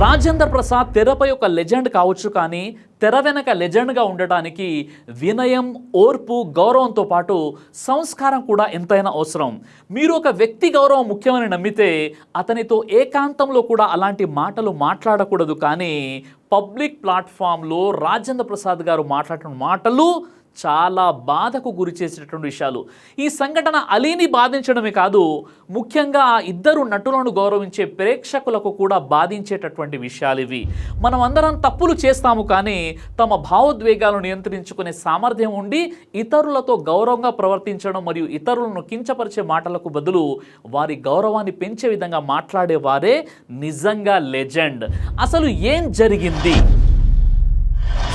రాజేంద్ర ప్రసాద్ తెరపై ఒక లెజెండ్ కావచ్చు, కానీ తెర వెనక లెజెండ్గా ఉండటానికి వినయం, ఓర్పు, గౌరవంతో పాటు సంస్కారం కూడా ఎంతైనా అవసరం. మీరు ఒక వ్యక్తి గౌరవం ముఖ్యమని నమ్మితే అతనితో ఏకాంతంలో కూడా అలాంటి మాటలు మాట్లాడకూడదు. కానీ పబ్లిక్ ప్లాట్ఫామ్లో రాజేంద్ర ప్రసాద్ గారు మాట్లాడిన మాటలు చాలా బాధకు గురి చేసేటటువంటి విషయాలు. ఈ సంఘటన అలీని బాధించడమే కాదు, ముఖ్యంగా ఆ ఇద్దరు నటులను గౌరవించే ప్రేక్షకులకు కూడా బాధించేటటువంటి విషయాలు ఇవి. మనం అందరం తప్పులు చేస్తాము, కానీ తమ భావోద్వేగాలను నియంత్రించుకునే సామర్థ్యం ఉండి ఇతరులతో గౌరవంగా ప్రవర్తించడం మరియు ఇతరులను కించపరిచే మాటలకు బదులు వారి గౌరవాన్ని పెంచే విధంగా మాట్లాడేవారే నిజంగా లెజెండ్. అసలు ఏం జరిగింది?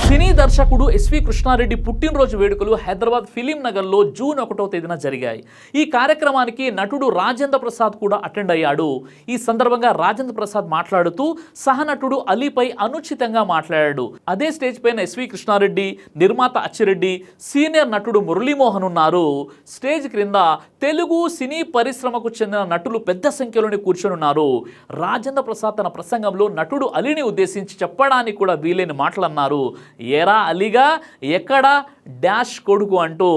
సినీ దర్శకుడు ఎస్వి కృష్ణారెడ్డి పుట్టినరోజు వేడుకలు హైదరాబాద్ ఫిలిం నగర్లో జూన్ 1వ తేదీన జరిగాయి. ఈ కార్యక్రమానికి నటుడు రాజేంద్ర ప్రసాద్ కూడా అటెండ్ అయ్యాడు. ఈ సందర్భంగా రాజేంద్ర ప్రసాద్ మాట్లాడుతూ సహనటుడు అలీపై అనుచితంగా మాట్లాడాడు. అదే స్టేజ్ పైన ఎస్వి కృష్ణారెడ్డి, నిర్మాత అచ్చిరెడ్డి, సీనియర్ నటుడు మురళీమోహన్ ఉన్నారు. స్టేజ్ క్రింద తెలుగు సినీ పరిశ్రమకు చెందిన నటులు పెద్ద సంఖ్యలోనే కూర్చొని ఉన్నారు. రాజేంద్ర ప్రసాద్ తన ప్రసంగంలో నటుడు అలీని ఉద్దేశించి చెప్పడానికి కూడా వీలైన మాటలు అన్నారు. ఏరా అలీగా, ఎక్కడ డాష్ కొడుకు అంటూ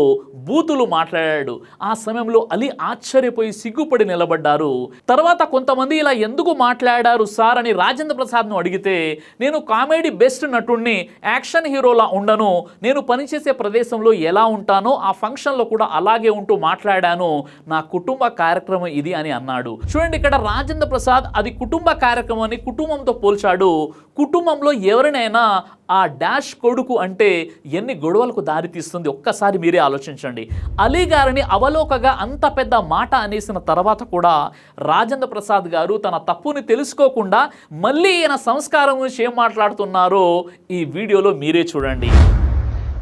బూతులు మాట్లాడాడు. ఆ సమయంలో అలీ ఆశ్చర్యపోయి సిగ్గుపడి నిలబడ్డారు. తర్వాత కొంతమంది ఇలా ఎందుకు మాట్లాడారు సార్ అని రాజేంద్ర ప్రసాద్ను అడిగితే, నేను కామెడీ బెస్ట్ నటుడిని, యాక్షన్ హీరోలా ఉండను, నేను పనిచేసే ప్రదేశంలో ఎలా ఉంటానో ఆ ఫంక్షన్లో కూడా అలాగే ఉంటూ మాట్లాడాను, నా కుటుంబ కార్యక్రమం ఇది అని అన్నాడు. చూడండి, ఇక్కడ రాజేంద్ర ప్రసాద్ అది కుటుంబ కార్యక్రమాన్ని కుటుంబంతో పోల్చాడు. కుటుంబంలో ఎవరినైనా ఆ డాష్ కొడుకు అంటే ఎన్ని గొడవలకు దారితీస్తుంది ఒక్కసారి మీరే ఆలోచించండి. అలీ గారిని అవలోకగా అంత పెద్ద మాట అనేసిన తర్వాత కూడా రాజేంద్ర ప్రసాద్ గారు తన తప్పుని తెలుసుకోకుండా మళ్ళీ ఈయన సంస్కారం గురించి ఏం మాట్లాడుతున్నారో ఈ వీడియోలో మీరే చూడండి.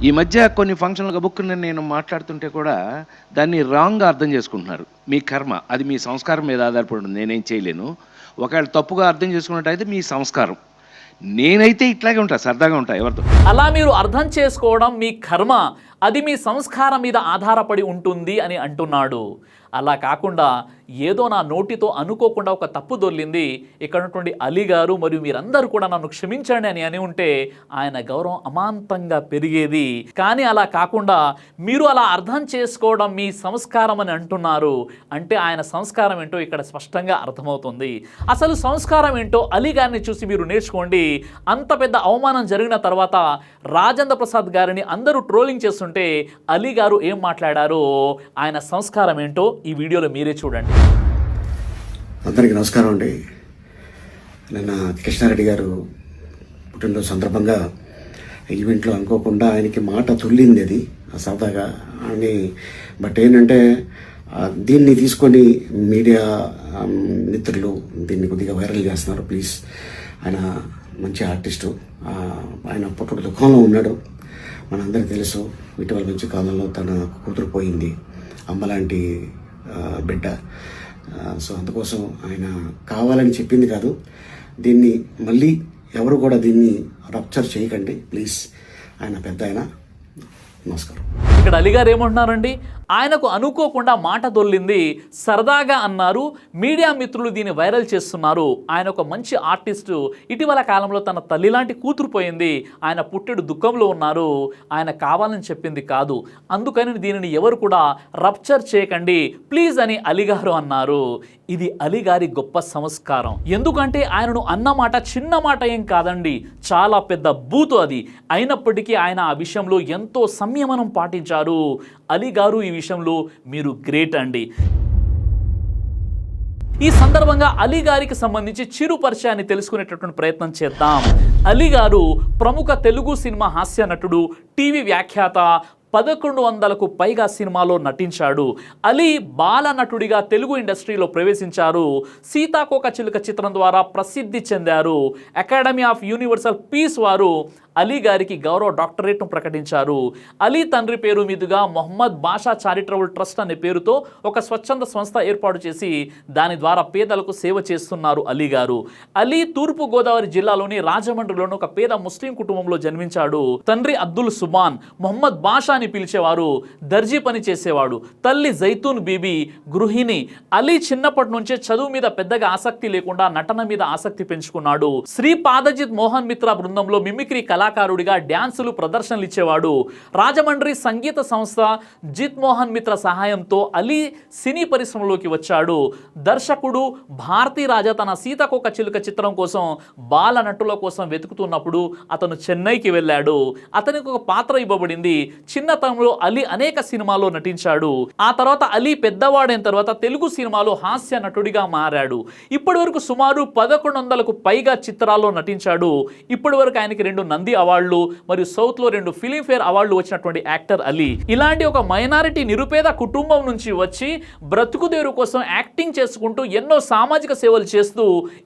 ఈ మధ్య కొన్ని ఫంక్షన్లు బుక్కుని నేను మాట్లాడుతుంటే కూడా దాన్ని రాంగ్గా అర్థం చేసుకుంటున్నారు. మీ కర్మ, అది మీ సంస్కారం మీద ఆధారపడి ఉంటుంది, నేనేం చేయలేను. ఒకవేళ తప్పుగా అర్థం చేసుకున్నట్టయితే మీ సంస్కారం. నేనైతే ఇట్లాగే ఉంటా, సరదాగా ఉంటా ఎవరితో. అలా మీరు అర్థం చేసుకోవడం మీ కర్మ, అది మీ సంస్కారం మీద ఆధారపడి ఉంటుంది అని అంటున్నాడు. అలా కాకుండా ఏదో నా నోటితో అనుకోకుండా ఒక తప్పు దొర్లింది, ఇక్కడ ఉన్నటువంటి అలీ గారు మరియు మీరందరూ కూడా నన్ను క్షమించండి అని ఉంటే ఆయన గౌరవం అమాంతంగా పెరిగేది. కానీ అలా కాకుండా మీరు అలా అర్థం చేసుకోవడం మీ సంస్కారం అని అంటున్నారు. అంటే ఆయన సంస్కారం ఏంటో ఇక్కడ స్పష్టంగా అర్థమవుతుంది. అసలు సంస్కారం ఏంటో అలీ గారిని చూసి మీరు నేర్చుకోండి. అంత పెద్ద అవమానం జరిగిన తర్వాత రాజేంద్ర ప్రసాద్ గారిని అందరూ ట్రోలింగ్ చేస్తుంటే అలీ గారు ఏం మాట్లాడారో, ఆయన సంస్కారం ఏంటో ఈ వీడియోలో మీరే చూడండి. అందరికీ నమస్కారం అండి. నిన్న కృష్ణారెడ్డి గారు పుట్టినరోజు సందర్భంగా ఈవెంట్లో అనుకోకుండా ఆయనకి మాట తుల్లింది, అది సరదాగా అని. బట్ ఏంటంటే దీన్ని తీసుకొని మీడియా మిత్రులు దీన్ని కొద్దిగా వైరల్ చేస్తున్నారు. ప్లీజ్, ఆయన మంచి ఆర్టిస్టు, ఆయన పుట్టుక దుఃఖంలో ఉన్నాడు, మనందరికీ తెలుసు. ఇటీవల మంచి కాలంలో తన కూతురు పోయింది, అమ్మలాంటి బిడ్డ. సో అందుకోసం ఆయన కావాలని చెప్పింది కాదు. దీన్ని మళ్ళీ ఎవరు కూడా దీన్ని రప్చర్ చేయకండి ప్లీజ్. ఆయన పెద్ద ఆయన. నమస్కారం. ఇక్కడ అలీ గారు ఏమంటున్నారండి, ఆయనకు అనుకోకుండా మాట దొల్లింది, సరదాగా అన్నారు, మీడియా మిత్రులు దీన్ని వైరల్ చేస్తున్నారు. ఆయన ఒక మంచి ఆర్టిస్టు, ఇటీవల కాలంలో తన తల్లి లాంటి కూతురు పోయింది, ఆయన పుట్టెడు దుఃఖంలో ఉన్నారు, ఆయన కావాలని చెప్పింది కాదు, అందుకని దీనిని ఎవరు కూడా రప్చర్ చేయకండి ప్లీజ్ అని అలీ గారు అన్నారు. ఇది అలీ గారి గొప్ప సంస్కారం. ఎందుకంటే ఆయనను అన్న మాట చిన్న మాట ఏం కాదండి, చాలా పెద్ద బూతు అది. అయినప్పటికీ ఆయన ఆ విషయంలో ఎంతో సంయమనం పాటించారు. అలీ గారు ఈ విషయంలో మీరు గ్రేట్ అండి. ఈ సందర్భంగా అలీ గారికి సంబంధించి చిరు పరిచయాన్ని తెలుసుకునేటటువంటి ప్రయత్నం చేద్దాం. అలీ గారు ప్రముఖ తెలుగు సినిమా హాస్య నటుడు, టీవీ వ్యాఖ్యాత, 1100కు పైగా సినిమాలో నటించాడు. అలీ బాల నటుడిగా తెలుగు ఇండస్ట్రీలో ప్రవేశించారు. సీతాకోక చిలుక చిత్రం ద్వారా ప్రసిద్ధి చెందారు. అకాడమీ ఆఫ్ యూనివర్సల్ పీస్ వారు అలీ గారికి గౌరవ డాక్టరేట్ను ప్రకటించారు. అలీ తండ్రి పేరు మీదుగా మొహమ్మద్ బాషా చారిటబుల్ ట్రస్ట్ అనే పేరుతో ఒక స్వచ్ఛంద సంస్థ ఏర్పాటు చేసి దాని ద్వారా పేదలకు సేవ చేస్తున్నారు అలీ గారు. అలీ తూర్పు గోదావరి జిల్లాలోని రాజమండ్రిలోని ఒక పేద ముస్లిం కుటుంబంలో జన్మించాడు. తండ్రి అబ్దుల్ సుబాన్, మొహమ్మద్ బాషా అని పిలిచేవారు, దర్జీ పని చేసేవాడు. తల్లి జైతూన్ బీబీ గృహిణి. అలీ చిన్నప్పటి నుంచే చదువు మీద పెద్దగా ఆసక్తి లేకుండా నటన మీద ఆసక్తి పెంచుకున్నాడు. శ్రీ పాదజిత్ మోహన్ మిత్ర బృందంలో మిమిక్రీ కళాకారుడిగా డ్యాన్సులు ప్రదర్శనలు ఇచ్చేవాడు. రాజమండ్రి సంగీత సంస్థ జిత్ మోహన్ మిత్ర సహాయంతో అలీ సినీ పరిశ్రమలోకి వచ్చాడు. దర్శకుడు భారతీ రాజా తన సీతాకోక చిలుక చిత్రం కోసం బాల నటుల కోసం వెతుకుతున్నప్పుడు అతను చెన్నైకి వెళ్ళాడు. అతనికి ఒక పాత్ర ఇవ్వబడింది. చిన్నతనంలో అలీ అనేక సినిమాల్లో నటించాడు. ఆ తర్వాత అలీ పెద్దవాడైన తర్వాత తెలుగు సినిమాలో హాస్య నటుడిగా మారాడు. ఇప్పటి వరకు సుమారు 1100కు పైగా చిత్రాల్లో నటించాడు. ఇప్పటి వరకు ఆయనకి 2 నంది అవార్డులు మరియు సౌత్ లో 2 ఫిలింఫేర్ అవార్డులు వచ్చినటువంటి యాక్టర్ అలీ. ఇలాంటి ఒక మైనారిటీ నిరుపేద కుటుంబం నుంచి వచ్చి బ్రతుకుదేరు కోసం యాక్టింగ్ చేసుకుంటూ ఎన్నో సామాజిక సేవలు చేస్తూ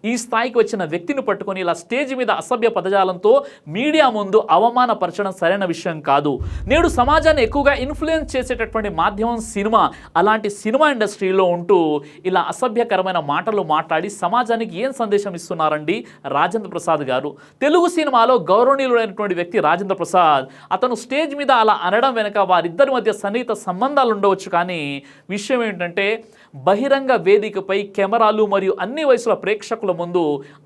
ఈ స్థాయికి వచ్చిన వ్యక్తిని పట్టుకొని ఇలా స్టేజ్ మీద అసభ్య పదజాలంతో మీడియా ముందు అవమానపరచడం సరైన విషయం కాదు. నేడు సమాజాన్ని ఎక్కువగా ఇన్ఫ్లుయెన్స్ చేసేటటువంటి మాధ్యమం సినిమా. అలాంటి సినిమా ఇండస్ట్రీలో ఉంటూ ఇలా అసభ్యకరమైన మాటలు మాట్లాడి సమాజానికి ఏం సందేశం ఇస్తున్నారండి రాజేంద్ర ప్రసాద్ గారు? తెలుగు సినిమాలో గౌరవనీయులైనటువంటి వ్యక్తి రాజేంద్ర ప్రసాద్. అతను స్టేజ్ మీద అలా అనడం వెనుక వారిద్దరి మధ్య సన్నిహిత సంబంధాలు ఉండవచ్చు. కానీ విషయం ఏంటంటే బహిరంగ వేదికపై కెమెరాలు మరియు అన్ని వయసుల ప్రేక్షకుల ముందు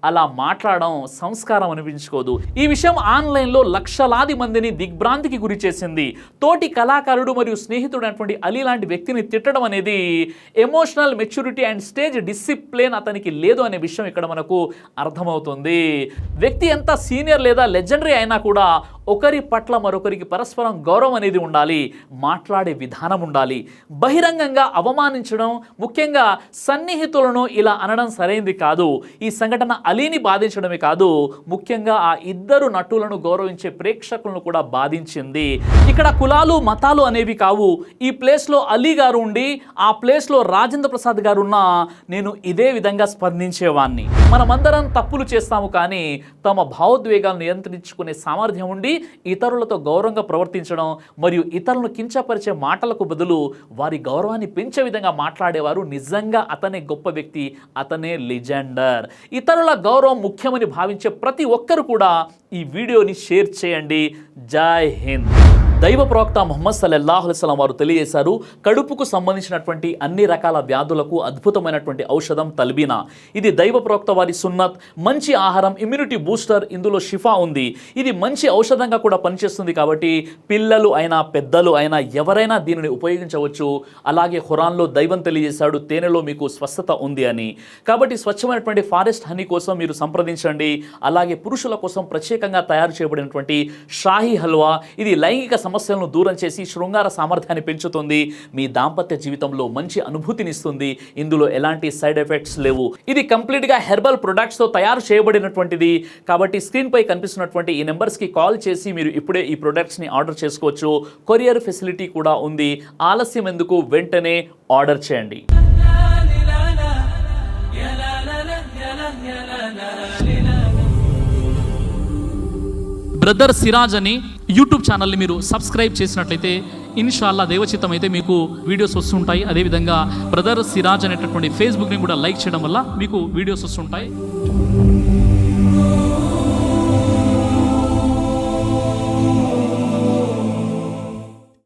అలా మాట్లాడడం సంస్కారం అనిపించుకోదు. ఈ విషయం ఆన్లైన్లో లక్షలాది మందిని దిగ్భ్రాంతికి గురి చేసింది. తోటి కళాకారుడు మరియు స్నేహితుడైనటువంటి అలీ లాంటి వ్యక్తిని తిట్టడం అనేది emotional maturity and stage discipline అతనికి లేదు అనే విషయం ఇక్కడ మనకు అర్థమవుతుంది. వ్యక్తి ఎంత సీనియర్ లేదా లెజెండరీ అయినా కూడా ఒకరి పట్ల మరొకరికి పరస్పరం గౌరవం అనేది ఉండాలి. మాట్లాడే విధానం ఉండాలి. బహిరంగంగా అవమానించడం, ముఖ్యంగా సన్నిహితులను ఇలా అనడం సరైంది కాదు. ఈ సంఘటన అలీని బాధించడమే కాదు, ముఖ్యంగా ఆ ఇద్దరు నటులను గౌరవించే ప్రేక్షకులను కూడా బాధించింది. ఇక్కడ కులాలు మతాలు అనేవి కావు. ఈ ప్లేస్లో అలీ గారు ఉండి ఆ ప్లేస్లో రాజేంద్ర ప్రసాద్ గారు ఉన్నా నేను ఇదే విధంగా స్పందించేవాడిని. మనమందరం తప్పులు చేస్తాము, కానీ తమ భావోద్వేగాలను నియంత్రించుకునే సామర్థ్యం ఉండి ఇతరులతో గౌరవంగా ప్రవర్తించడం మరియు ఇతరులను కించపరిచే మాటలకు బదులు వారి గౌరవాన్ని పెంచే విధంగా మాట్లాడేవారు నిజంగా అతనే గొప్ప వ్యక్తి, అతనే లెజెండర్. ఇతరుల గౌరవం ముఖ్యమని భావించే ప్రతి ఒక్కరు కూడా ఈ వీడియోని షేర్ చేయండి. జై హింద్. దైవ ప్రవక్త ముహమ్మద్ సల్లల్లాహు అలైహి వసల్లం వారు తెలియజేశారు, కడుపుకు సంబంధించినటువంటి అన్ని రకాల వ్యాధులకు అద్భుతమైనటువంటి ఔషధం తల్బీనా. ఇది దైవ ప్రవక్త వారి సున్నత్. మంచి ఆహారం, ఇమ్యూనిటీ బూస్టర్, ఇందులో షిఫా ఉంది. ఇది మంచి ఔషధంగా కూడా పనిచేస్తుంది. కాబట్టి పిల్లలు అయినా పెద్దలు అయినా ఎవరైనా దీనిని ఉపయోగించవచ్చు. అలాగే ఖురాన్లో దైవం తెలియజేశాడు, తేనెలో మీకు స్వస్థత ఉంది అని. కాబట్టి స్వచ్ఛమైనటువంటి ఫారెస్ట్ హనీ కోసం మీరు సంప్రదించండి. అలాగే పురుషుల కోసం ప్రత్యేకంగా తయారు చేయబడినటువంటి షాహీ హల్వా, ఇది లైంగిక సమస్యలను దూరం చేసి శృంగార సామర్థ్యాన్ని పెంచుతుంది. మీ దాంపత్య జీవితంలో మంచి అనుభూతినిస్తుంది. ఇందులో ఎలాంటి సైడ్ ఎఫెక్ట్స్ లేవు. ఇది కంప్లీట్గా హెర్బల్ ప్రొడక్ట్స్తో తయారు చేయబడినటువంటిది. కాబట్టి స్క్రీన్పై కనిపిస్తున్నటువంటి ఈ నెంబర్స్కి కాల్ చేసి మీరు ఇప్పుడే ఈ ప్రొడక్ట్స్ని ఆర్డర్ చేసుకోవచ్చు. కొరియర్ ఫెసిలిటీ కూడా ఉంది. ఆలస్యం ఎందుకు, వెంటనే ఆర్డర్ చేయండి. బ్రదర్ సిరాజ్ అని యూట్యూబ్ ఛానల్ని మీరు సబ్స్క్రైబ్ చేసినట్లయితే ఇన్షాల్లా దైవచిత్తం అయితే మీకు వీడియోస్ వస్తుంటాయి. అదేవిధంగా బ్రదర్ సిరాజ్ అనేటటువంటి ఫేస్బుక్ని కూడా లైక్ చేయడం వల్ల మీకు వీడియోస్ వస్తుంటాయి.